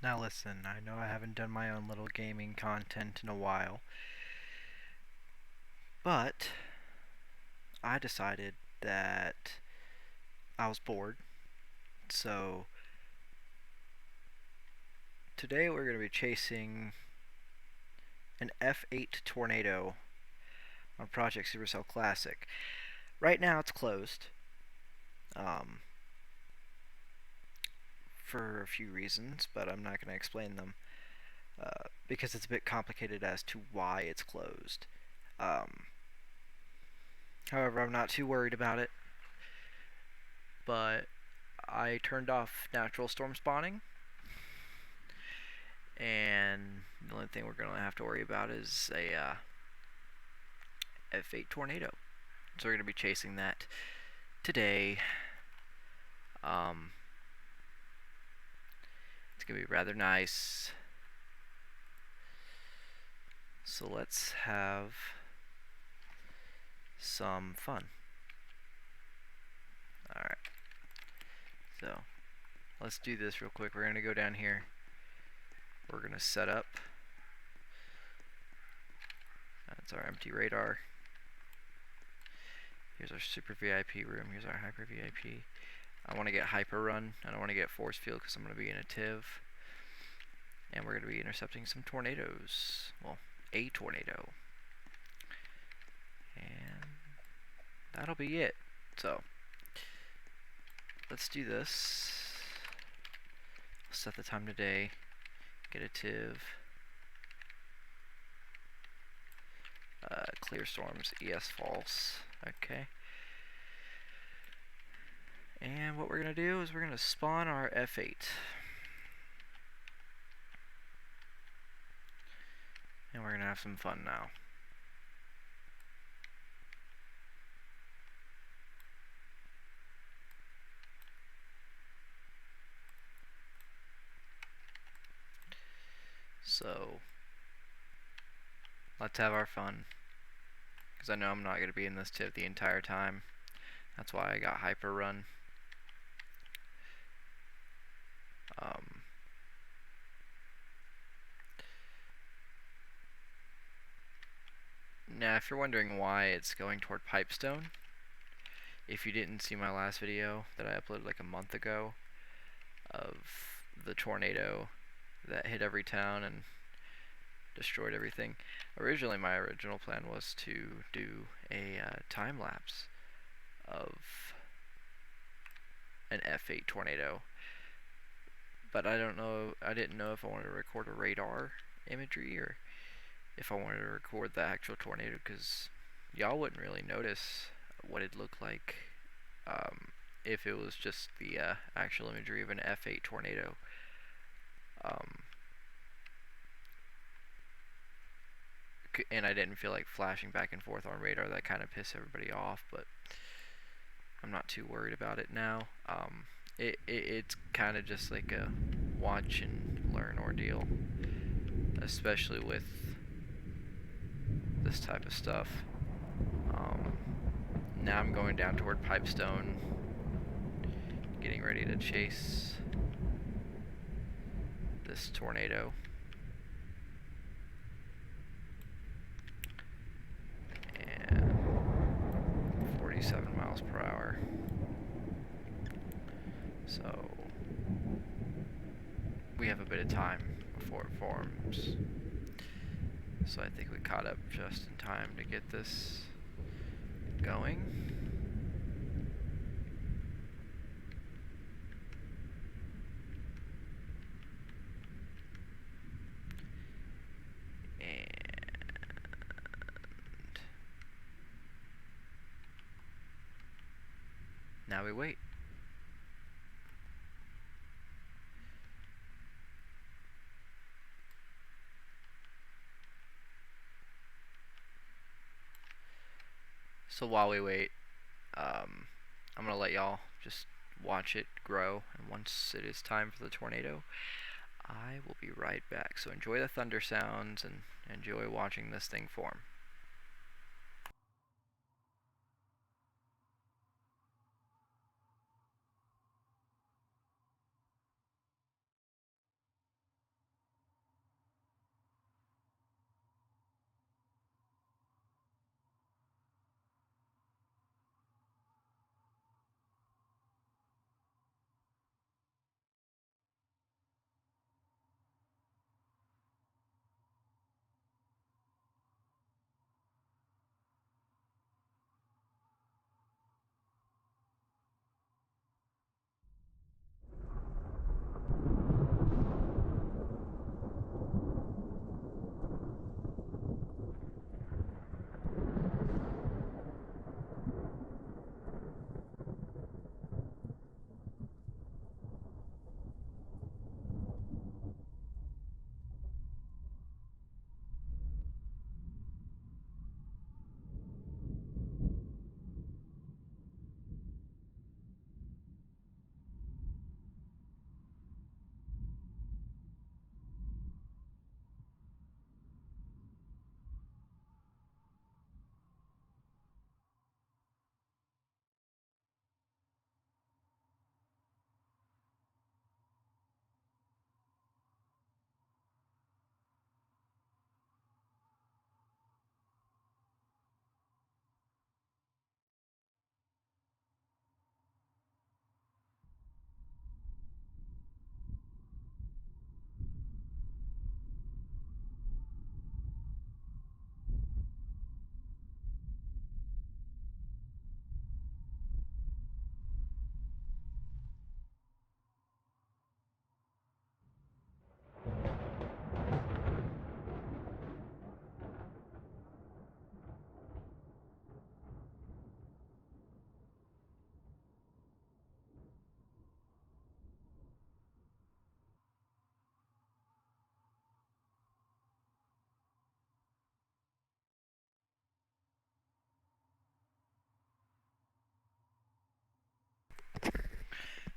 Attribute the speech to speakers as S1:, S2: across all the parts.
S1: Now listen, I know I haven't done my own little gaming content in a while, but I decided that I was bored, so today we're going to be chasing an F8 tornado on Project Supercell Classic. Right now it's closed, um, for a few reasons, but I'm not going to explain them because it's a bit complicated as to why it's closed. Um, However, I'm not too worried about it, but I turned off natural storm spawning, and the only thing we're going to have to worry about is a F8 tornado. So we're going to be chasing that today. Um, it's going to be rather nice. So let's have some fun. Alright, so let's do this real quick. We're going to go down here. We're going to set up. That's our empty radar. Here's our super VIP room. Here's our hyper VIP. I want to get hyper run. I don't want to get force field because I'm going to be in a TIV. And we're going to be intercepting some tornadoes. Well, a tornado. And that'll be it. So, let's do this. Set the time today. Get a TIV. Clear storms, ES false. Okay. And what we're going to do is we're going to spawn our F8. And we're going to have some fun now. So, let's have our fun. Because I know I'm not going to be in this TIV the entire time. That's why I got hyper run. Now, if you're wondering why it's going toward pipestone, if you didn't see my last video that I uploaded like a month ago of the tornado that hit every town and destroyed everything, originally my original plan was to do a time lapse of an F8 tornado, but I didn't know if I wanted to record a radar imagery or if I wanted to record the actual tornado, because y'all wouldn't really notice what it looked like if it was just the actual imagery of an F8 tornado. And I didn't feel like flashing back and forth on radar. That kind of pissed everybody off, but I'm not too worried about it now. It's kind of just like a watch and learn ordeal, especially with this type of stuff. Now I'm going down toward Pipestone, getting ready to chase this tornado. And 47 miles per hour. So we have a bit of time before it forms. So I think we caught up just in time to get this going. Now we wait. So while we wait, I'm gonna let y'all just watch it grow, and once it is time for the tornado, I will be right back. So enjoy the thunder sounds and enjoy watching this thing form.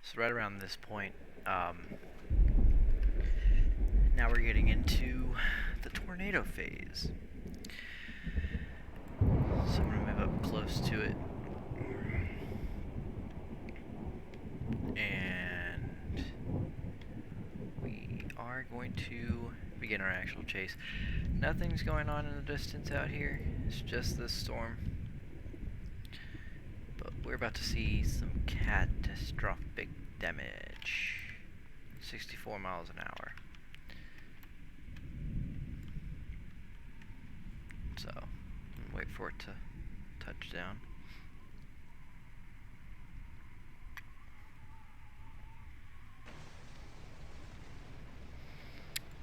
S1: So right around this point, now we're getting into the tornado phase. So I'm going to move up close to it. And we are going to begin our actual chase. Nothing's going on in the distance out here. It's just this storm. But we're about to see some catastrophic damage. 64 miles an hour. So, wait for it to touch down.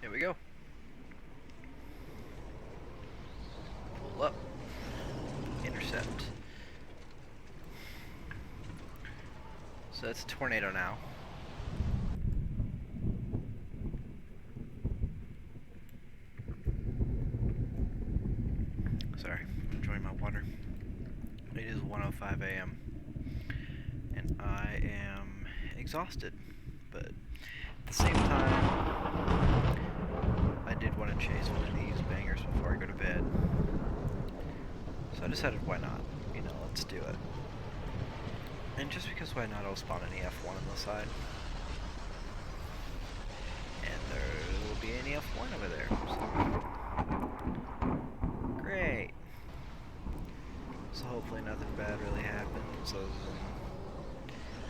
S1: Here we go. Pull up. Intercept. So that's a tornado now. Sorry, I'm enjoying my water. It is 1:05 a.m. and I am exhausted, but at the same time, I did want to chase one of these bangers before I go to bed. So I decided, why not? You know, let's do it. And just because why not, I'll spawn an EF1 on the side. And there will be an EF1 over there. So. Great. So hopefully nothing bad really happens other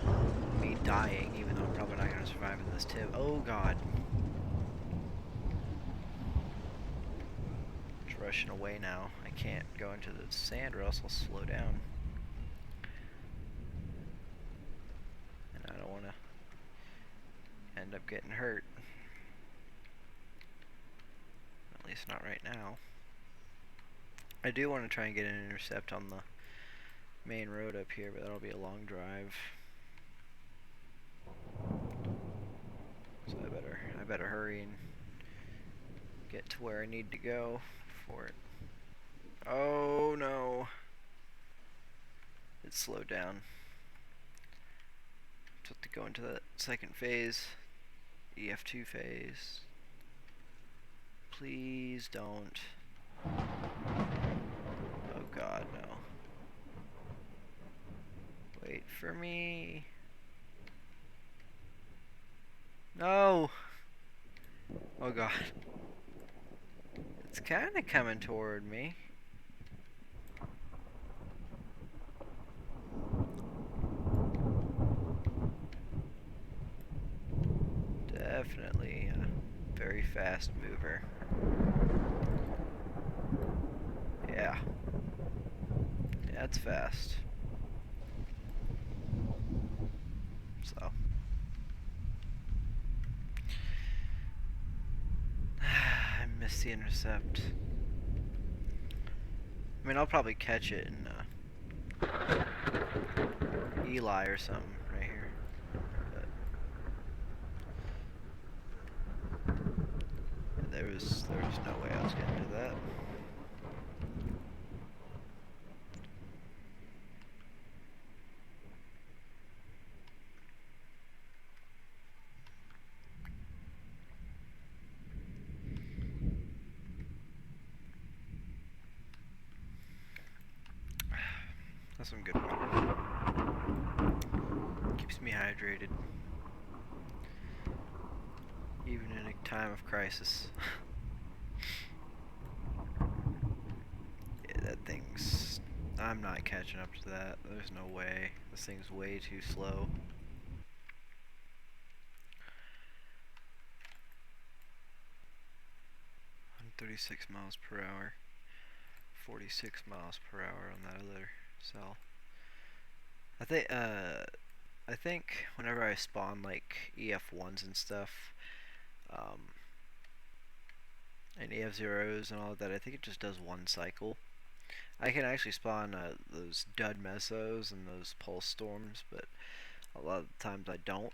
S1: than me dying, even though I'm probably not going to survive in this tip. Oh god. It's rushing away now. I can't go into the sand or else I'll slow down. And I don't want to end up getting hurt. At least not right now. I do want to try and get an intercept on the main road up here, but that'll be a long drive. So I better hurry and get to where I need to go for it. Oh no. It slowed down. So to go into the second phase, EF2 phase. Please don't. Oh god, no. Wait for me. No! Oh god. It's kinda coming toward me. Definitely a very fast mover. Yeah. Yeah, it's fast. So. I missed the intercept. I mean, I'll probably catch it in Eli or something right here. But there was no way I was gonna do that. That's some good water. Keeps me hydrated. Even in a time of crisis. Yeah, that thing's... I'm not catching up to that. There's no way. This thing's way too slow. I'm 36 miles per hour. 46 miles per hour on that other cell. I think whenever I spawn like EF1s and stuff, and EF0s and all of that, I think it just does one cycle. I can actually spawn those dud mesos and those pulse storms, but a lot of the times I don't.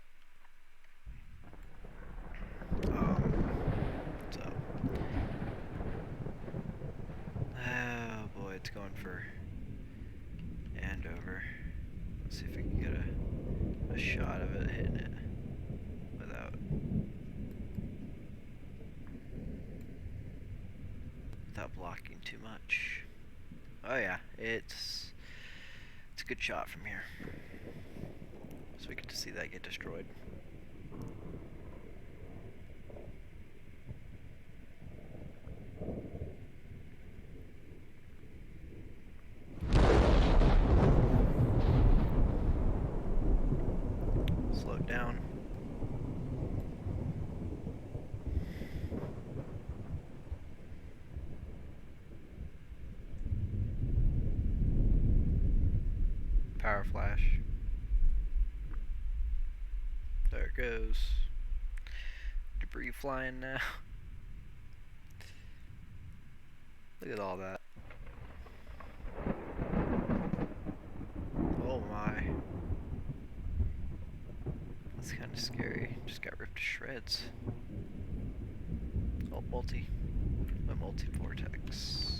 S1: So, oh boy, it's going for Andover. Let's see if we can get a shot of it hitting it without blocking too much. Oh yeah, it's a good shot from here. So we get to see that get destroyed. Slow it down. Power flash. There it goes. Debris flying now. Look at all that. Oh my. That's kind of scary. Just got ripped to shreds. Oh, my multi-vortex.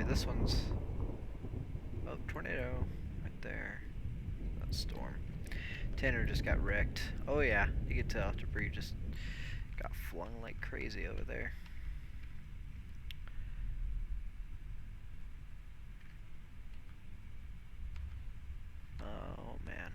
S1: This one's... Oh, tornado. Right there. That's storm. Tanner just got wrecked. Oh yeah, you can tell debris just got flung like crazy over there. Oh man.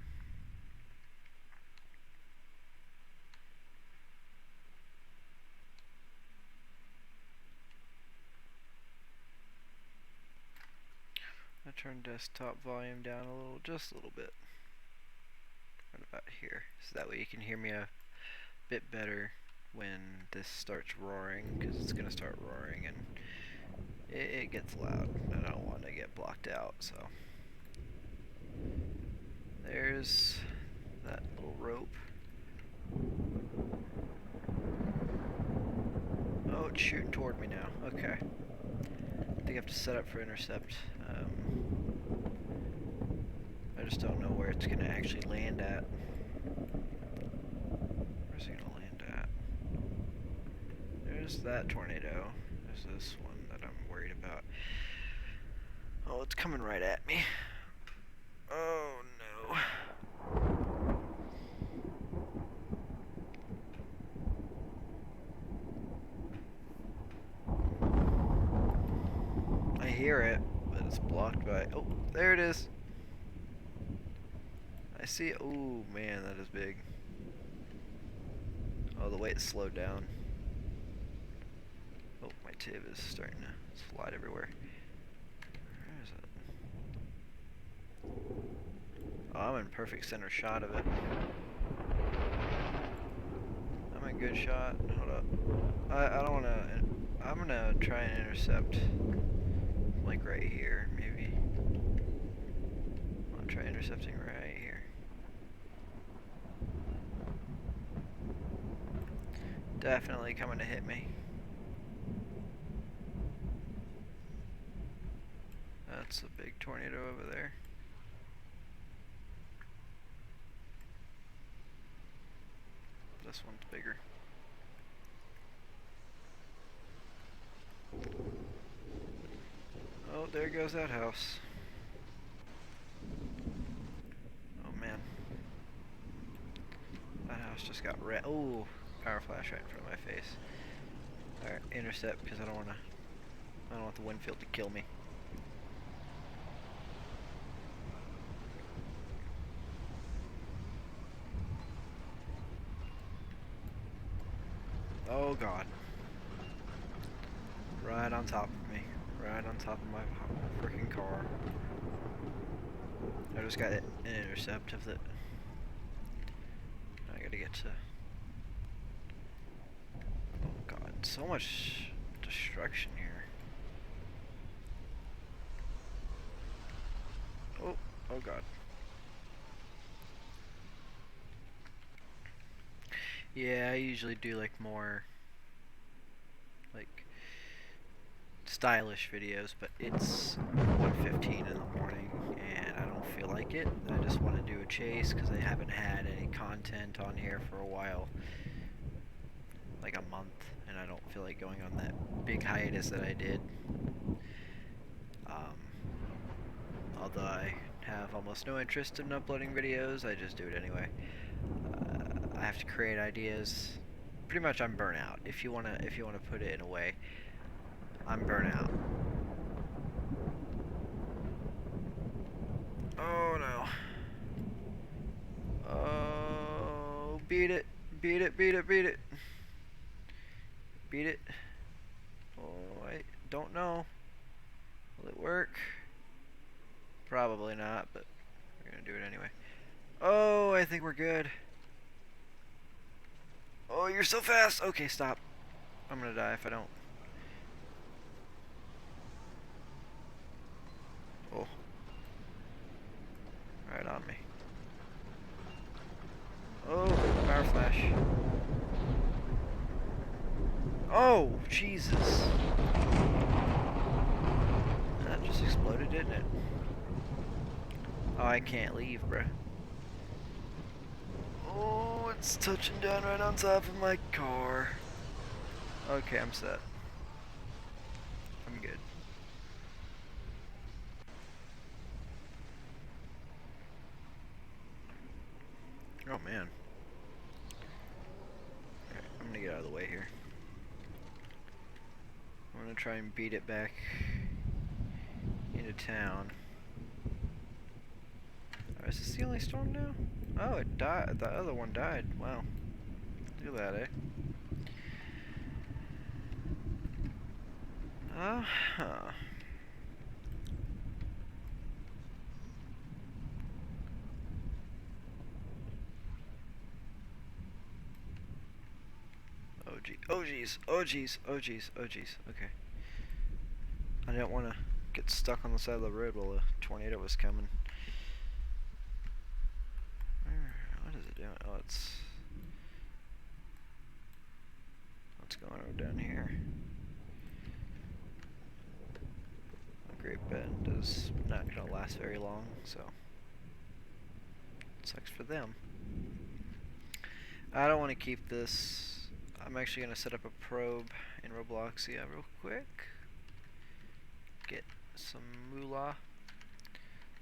S1: I turned desktop volume down a little, just a little bit. Right about here. So that way you can hear me a bit better when this starts roaring, because it's going to start roaring and it gets loud. I don't want to get blocked out, so. There's that little rope. Oh, it's shooting toward me now. Okay. I think I have to set up for intercept. I just don't know where it's going to actually land at. Where's it going to land at? There's that tornado. There's this one that I'm worried about. Oh, it's coming right at me. Oh no. I hear it, but it's blocked by... Oh, there it is. I see it. Oh man, that is big. Oh, the way it slowed down. Oh, my tib is starting to slide everywhere. Where is it? Oh, I'm in perfect center shot of it. I'm in good shot. Hold up. I don't want to... I'm going to try and intercept. Like right here, maybe. I'll try intercepting right here. Definitely coming to hit me. That's a big tornado over there. This one's bigger. Oh, there goes that house. Oh man. That house just got wrecked. Oh, power flash right in front of my face. Alright, intercept, because I don't want the wind field to kill me. Oh god. Right on top of me. Right on top of my freaking car. I just got an intercept of it. I gotta get to... Oh god, so much destruction here. Oh, oh god. Yeah, I usually do like more, like
S2: stylish videos, but it's 1:15 in the morning and I don't feel like it. I just want to do a chase because I haven't had any content on here for a while, like a month, and I don't feel like going on that big hiatus that I did. Although I have almost no interest in uploading videos, I just do it anyway. I have to create ideas. Pretty much, I'm burnout. If you wanna put it in a way, I'm burnout. Oh no. Oh, beat it, beat it, beat it, beat it, beat it. Oh, I don't know. Will it work? Probably not, but we're gonna do it anyway. Oh, I think we're good. Oh, you're so fast. Okay, stop. I'm gonna die if I don't. Oh. Right on me. Oh, power flash. Oh, Jesus. That just exploded, didn't it? Oh, I can't leave, bruh. Oh, it's touching down right on top of my car. Okay, I'm set. I'm good. Oh, man. Alright, I'm gonna get out of the way here. I'm gonna try and beat it back into town. Oh, is this the only storm now? Oh, it died. The other one died. Wow. Look at that, eh? Uh-huh. Oh, gee. Oh, geez. Oh, geez. Oh, geez. Oh, geez. Okay. I didn't want to get stuck on the side of the road while a tornado was coming. What is it doing? Oh, it's... What's going on down here? The Great Bend is not going to last very long, so... Sucks for them. I don't want to keep this. I'm actually going to set up a probe in Robloxia real quick. Get some moolah.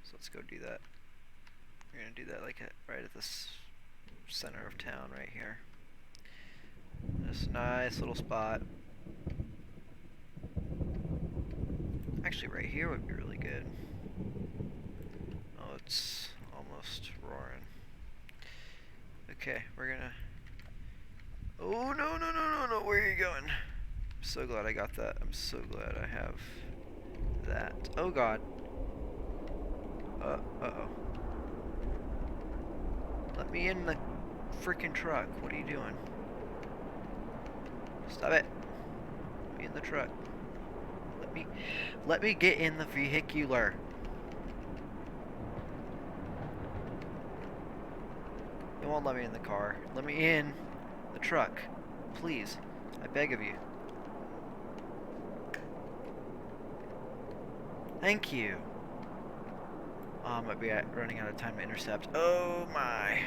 S2: So let's go do that. We're going to do that like right at this center of town right here. This nice little spot. Actually right here would be really good. Oh, it's almost roaring. Okay, we're gonna... Oh, no, no, no, no, no, where are you going? I'm so glad I got that. I'm so glad I have that. Oh, God. Uh-oh. Let me in the freaking truck. What are you doing? Stop it. Let me in the truck. Let me get in the vehicular. You won't let me in the car. Let me in the truck. Please. I beg of you. Thank you. Oh, I might be running out of time to intercept. Oh my.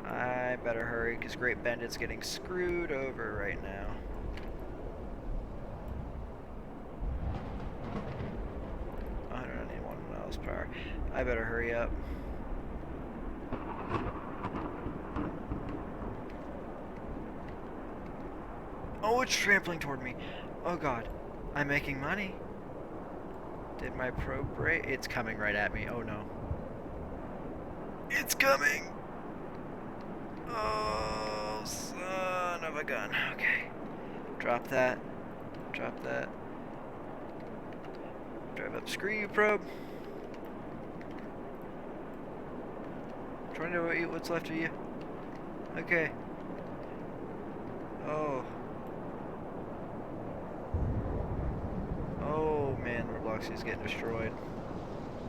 S2: I better hurry because Great Bend is getting screwed over right now. 191 miles per hour. I better hurry up. Oh, it's trampling toward me. Oh God, I'm making money. Did my probe break? It's coming right at me. Oh no. It's coming. Oh, son of a gun. Okay. Drop that. Drop that. Drive up. Screw you, probe. Trying to eat what's left of you. Okay. Oh. Oh man, Roblox is getting destroyed.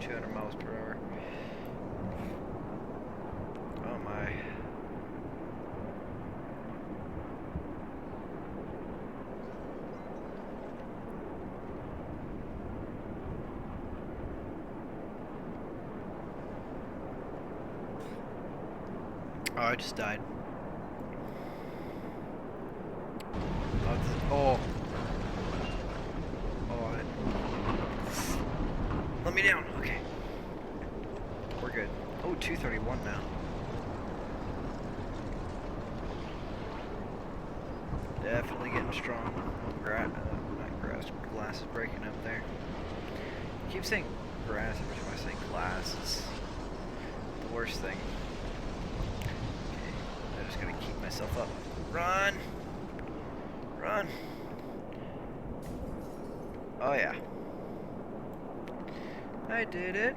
S2: 200 miles per hour. Oh my. Oh, I just died. Oh. Oh. Let me down. Okay. We're good. Oh, 231 now. Definitely getting strong. Not grass. Glass is breaking up there. I keep saying grass every time I say glass. It's the worst thing. Okay. I'm just gonna keep myself up. Run! Run! Oh yeah. I did it.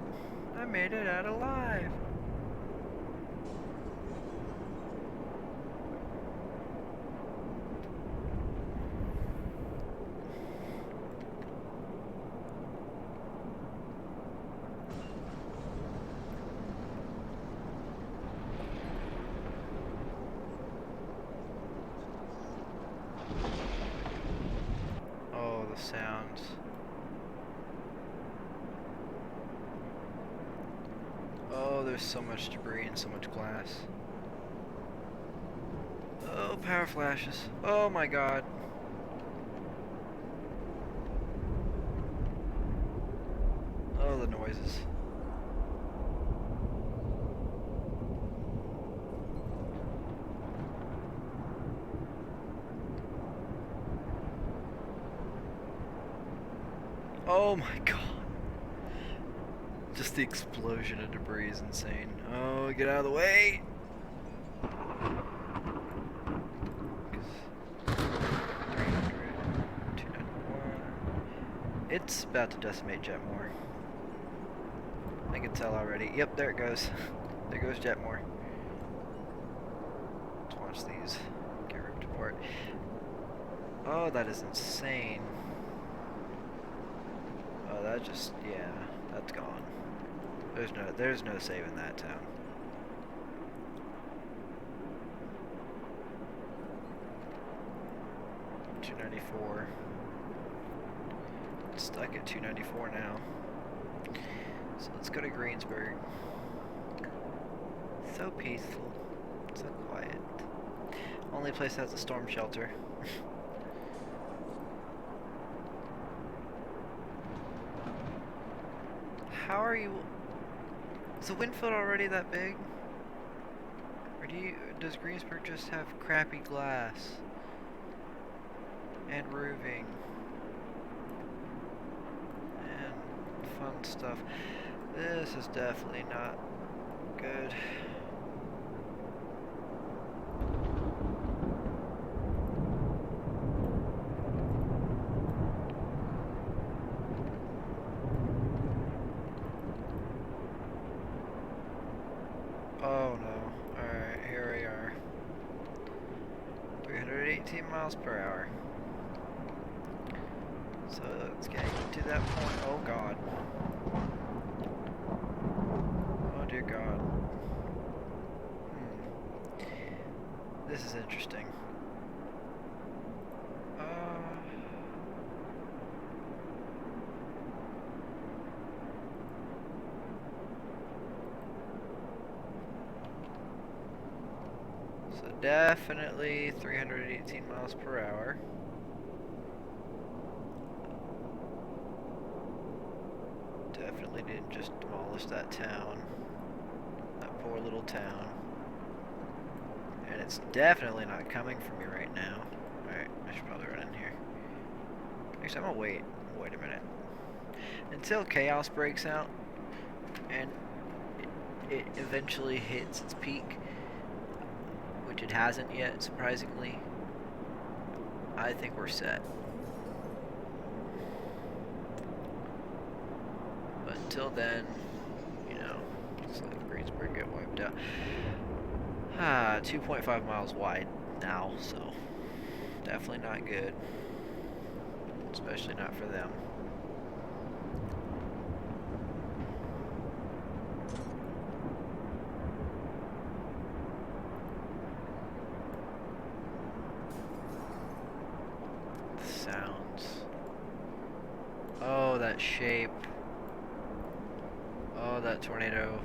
S2: I made it out alive. Oh, the sounds. Oh, there's so much debris and so much glass. Oh, power flashes. Oh my god. Oh, the noises. Oh my god. Just the explosion of debris is insane. Oh, get out of the way! 300, 291. It's about to decimate Jetmore. I can tell already. Yep, there it goes. There goes Jetmore. Let's watch these get ripped apart. Oh, that is insane. Oh, that just, yeah, that's gone. There's no saving that town. $294. Stuck at 294 now. So let's go to Greensburg. So peaceful. So quiet. Only place that has a storm shelter. How are you... Is the wind field already that big? Or does Greensburg just have crappy glass? And roofing? And fun stuff. This is definitely not good. Oh no. Alright, here we are. 318 miles per hour. So it's getting to that point. Oh god. Oh dear god. This is interesting. So definitely 318 miles per hour. Definitely didn't just demolish that town. That poor little town. And it's definitely not coming for me right now. Alright, I should probably run in here. Actually, I'm gonna wait a minute. Until chaos breaks out and it eventually hits its peak, which it hasn't yet, surprisingly, I think we're set. But until then, you know, just let Greensburg get wiped out. 2.5 miles wide now, so definitely not good. Especially not for them. The sounds. Oh, that shape. Oh, that tornado.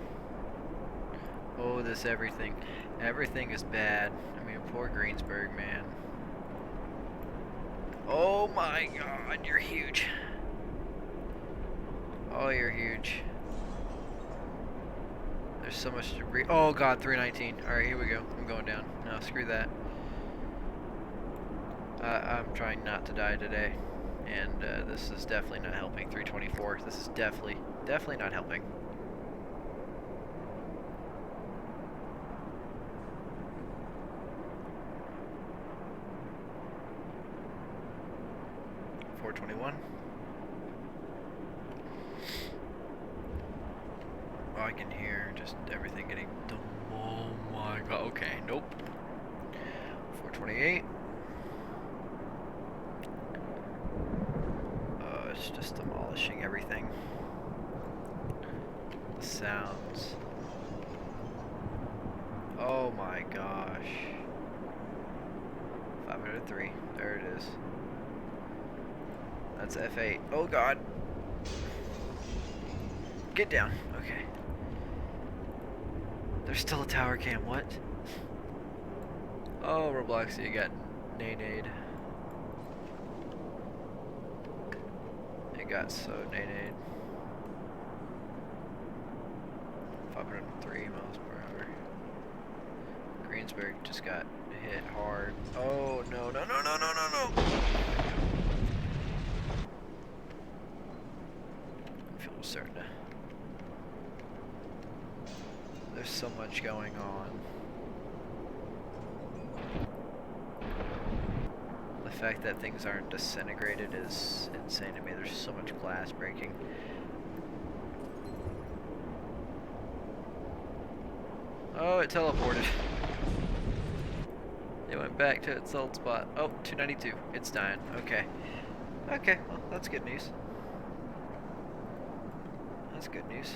S2: Oh, this everything. Everything is bad. I mean, poor Greensburg, man. Oh my god, you're huge. Oh, you're huge. There's so much debris. Oh god, 319. Alright, here we go. I'm going down. No, screw that. I'm trying not to die today. And this is definitely not helping. 324. This is definitely not helping. Oh, I can hear just everything getting. Oh my god. Okay, nope. 428. It's just demolishing everything. The sounds. Oh my gosh. 503. There it is. That's F8. Oh god. Get down. Okay. There's still a tower cam. What? Oh, Roblox, you got nay-nayed. It got so nay-nayed. 503 miles per hour. Greensburg just got hit hard. Oh, no, no, no, no, no, no, no! Fuel's starting to... There's so much going on. The fact that things aren't disintegrated is insane to me. There's so much glass breaking. Oh, it teleported. It went back to its old spot. Oh, 292. It's dying. Okay. Okay, well, that's good news. That's good news.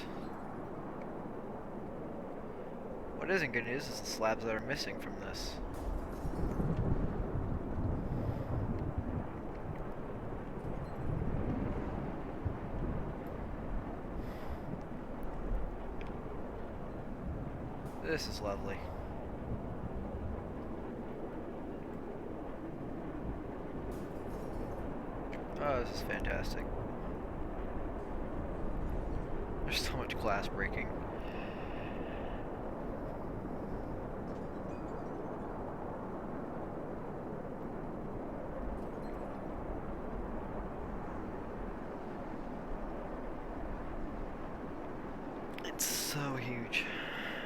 S2: What isn't good news is the slabs that are missing from this. This is lovely. Oh, this is fantastic. There's so much glass breaking. It's so huge.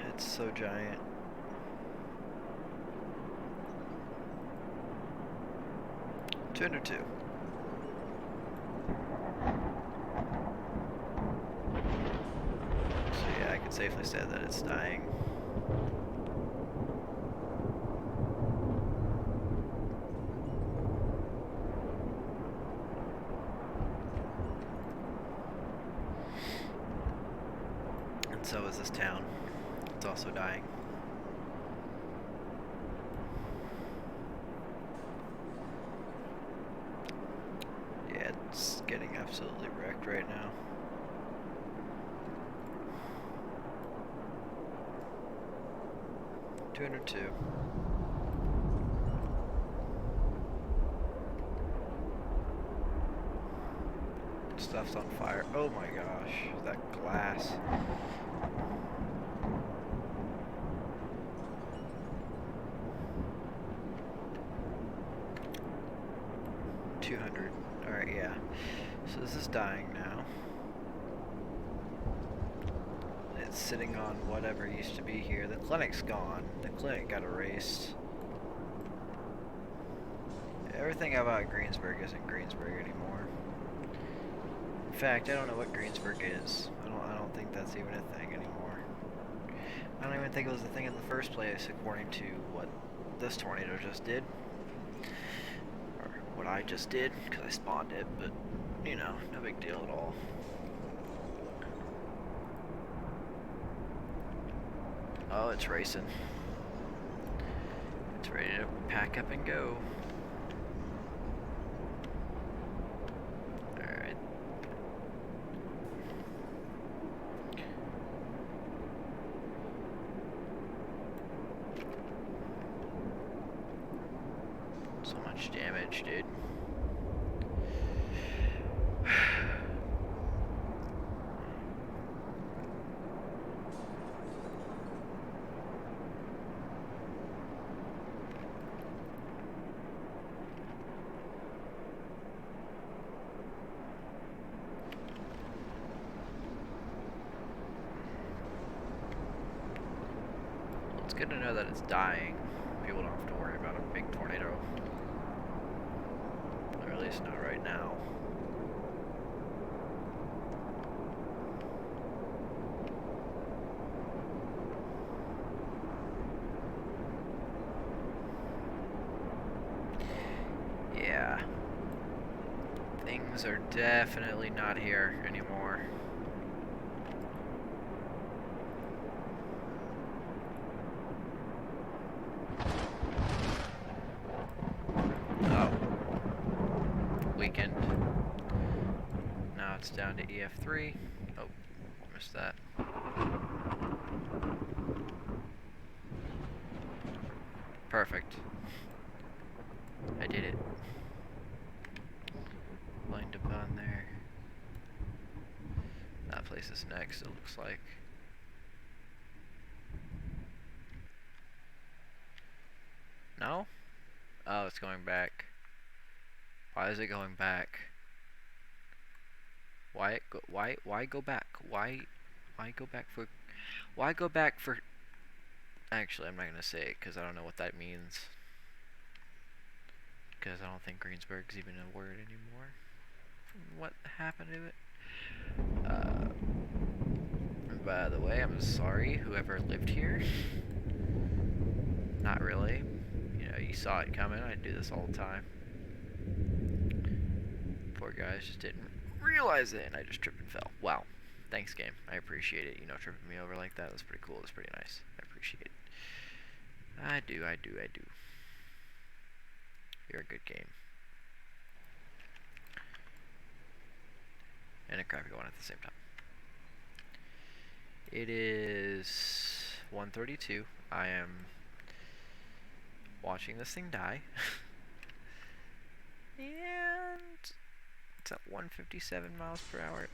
S2: It's so giant. Two under two. So yeah, I can safely say that it's dying. And so is this town. It's also dying. Yeah, it's getting absolutely wrecked right now. Two under two. Stuff's on fire. Oh my gosh, that glass. Alright, yeah. So this is dying now. It's sitting on whatever used to be here. The clinic's gone. The clinic got erased. Everything about Greensburg isn't Greensburg anymore. In fact, I don't know what Greensburg is. I don't think that's even a thing anymore. I don't even think it was a thing in the first place, according to what this tornado just did. Or what I just did, because I spawned it, but, you know, no big deal at all. Oh, it's racing. It's ready to pack up and go. Alright.
S1: So much damage, dude. It's good to know that it's dying. People don't have to worry about a big tornado. Or at least not right now. Yeah. Things are definitely not here anymore. Weakened. Now it's down to EF3. Oh, missed that. Perfect. I did it. Lined up on there. That place is next, it looks like. No? Oh, it's going back. Why is it going back? Why go back? Why go back for Actually, I'm not gonna say it because I don't know what that means. Because I don't think Greensburg's even a word anymore. What happened to it? By the way, I'm sorry whoever lived here. Not really. You know, you saw it coming. I do this all the time. Poor guys just didn't realize it, and I just tripped and fell. Wow. Thanks, game. I appreciate it. You know, tripping me over like that was pretty cool. It was pretty nice. I appreciate it. I do. You're a good game. And a crappy one at the same time. It is 1:32. I am watching this thing die. And it's at 157 miles per hour.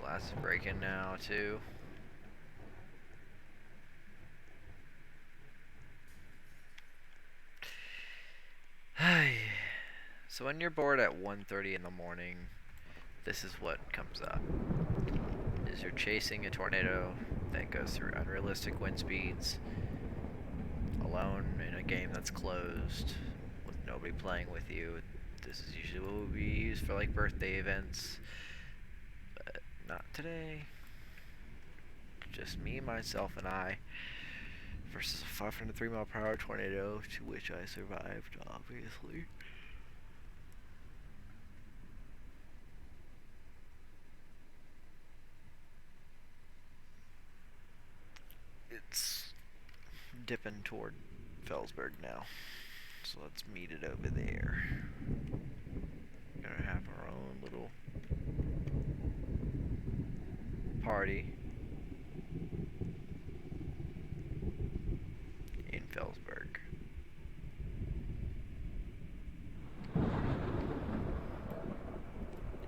S1: Glass is breaking now, too. So when you're bored at 1:30 in the morning, this is what comes up. Is you're chasing a tornado that goes through unrealistic wind speeds, alone in a game that's closed, with nobody playing with you. This is usually what would be used for like birthday events, but not today. Just me, myself, and I versus a 503 mile per hour tornado, to which I survived, obviously. It's dipping toward Felsberg now, so let's meet it over there. We're gonna have our own little party in Felsberg.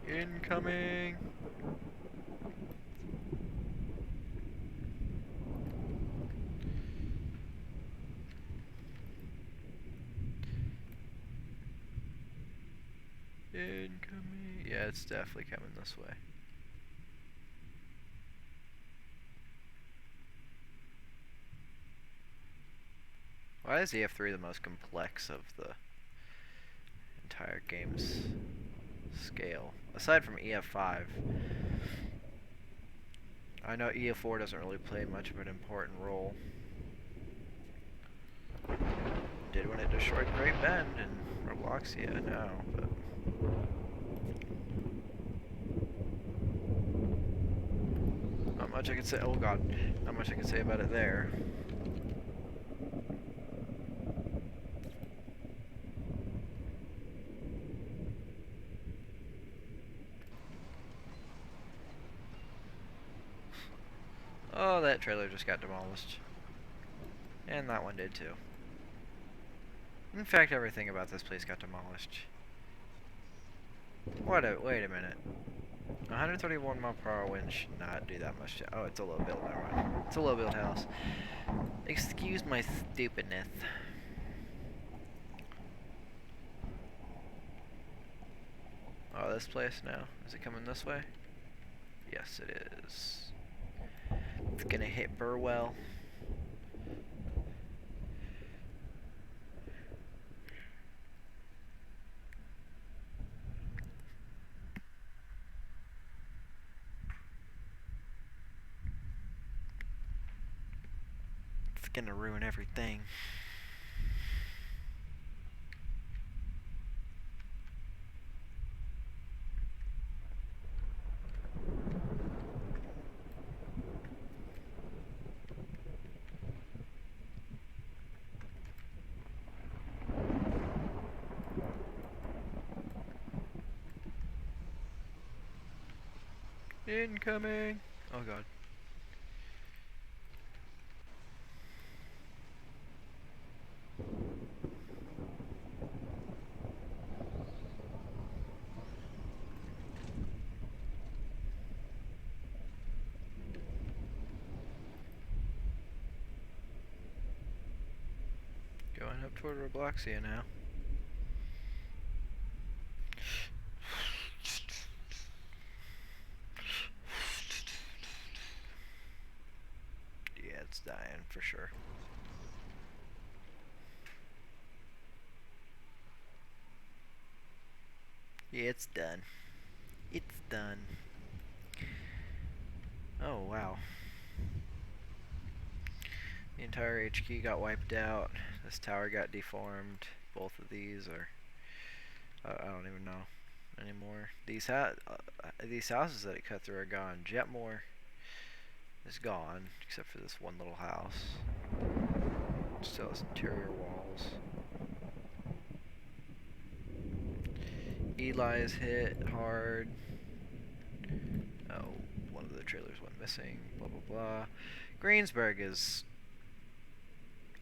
S1: Incoming! Incoming! Yeah, it's definitely coming this way. Why is EF3 the most complex of the entire game's scale? Aside from EF5. I know EF4 doesn't really play much of an important role. Did when it destroyed Great Bend and Robloxia now, but not much I can say. Oh god, not much I can say about it there. Oh, that trailer just got demolished. And that one did too.
S2: In fact, everything about this place got demolished. Wait a minute. 131 mile per hour wind should not do that much. Oh, it's a low build. Never mind. It's a low build house. Excuse my stupidness. Oh, this place now. Is it coming this way? Yes, it is. It's gonna hit Burwell. It's gonna ruin everything. Incoming! Oh god. Going up toward Robloxia now. Yeah, it's dying for sure. Yeah, it's done. It's done. Oh, wow. The entire HQ got wiped out. This tower got deformed. Both of these are... I don't even know anymore. These houses that it cut through are gone. Jetmore is gone, except for this one little house. Still has interior walls. Eli is hit hard. Oh, one of the trailers went missing. Blah blah blah. Greensburg is...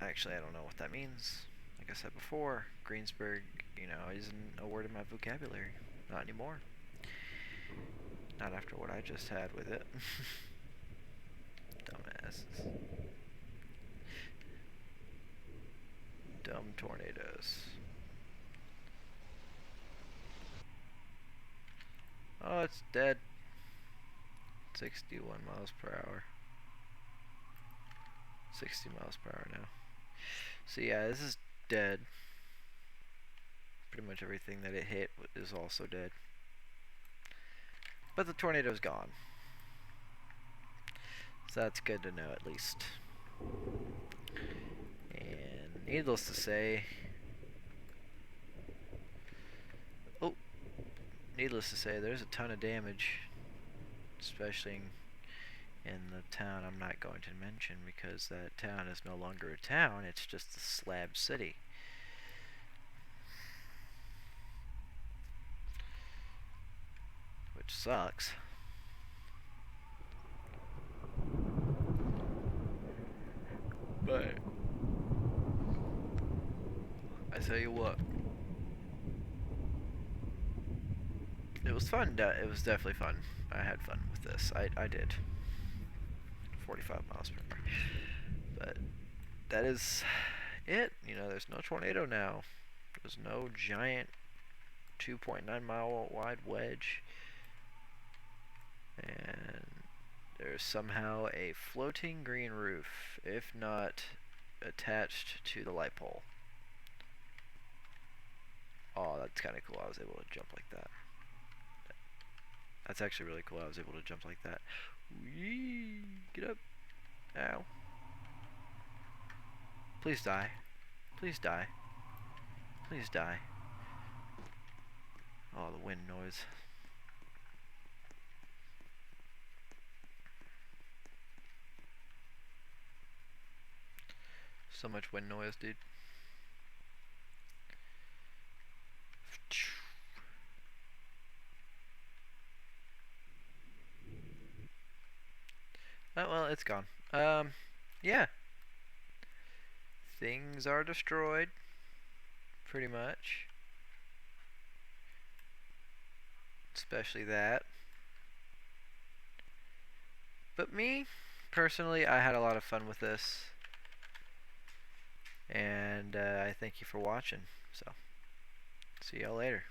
S2: Actually, I don't know what that means. Like I said before, Greensburg, you know, isn't a word in my vocabulary. Not anymore. Not after what I just had with it. Dumbasses. Dumb tornadoes. Oh, it's dead. 61 miles per hour. 60 miles per hour now. So yeah, this is dead. Pretty much everything that it hit is also dead. But the tornado's gone. So that's good to know at least. And needless to say... Oh! Needless to say, there's a ton of damage. Especially in the town I'm not going to mention, because that town is no longer a town, it's just a slab city. Which sucks. But I tell you what, it was fun. It was definitely fun. I had fun with this. I did. 45 miles per hour. But that is it. You know, there's no tornado now. There's no giant 2.9 mile wide wedge. And there's somehow a floating green roof, if not attached to the light pole. Oh, that's kind of cool. I was able to jump like that. That's actually really cool. I was able to jump like that. Whee! Get up. Ow. Please die. Please die. Please die. Oh, the wind noise. So much wind noise, dude. Oh, well, it's gone. Yeah. Things are destroyed. pretty much. Especially that. But me, personally, I had a lot of fun with this. And I thank you for watching. So, see y'all later.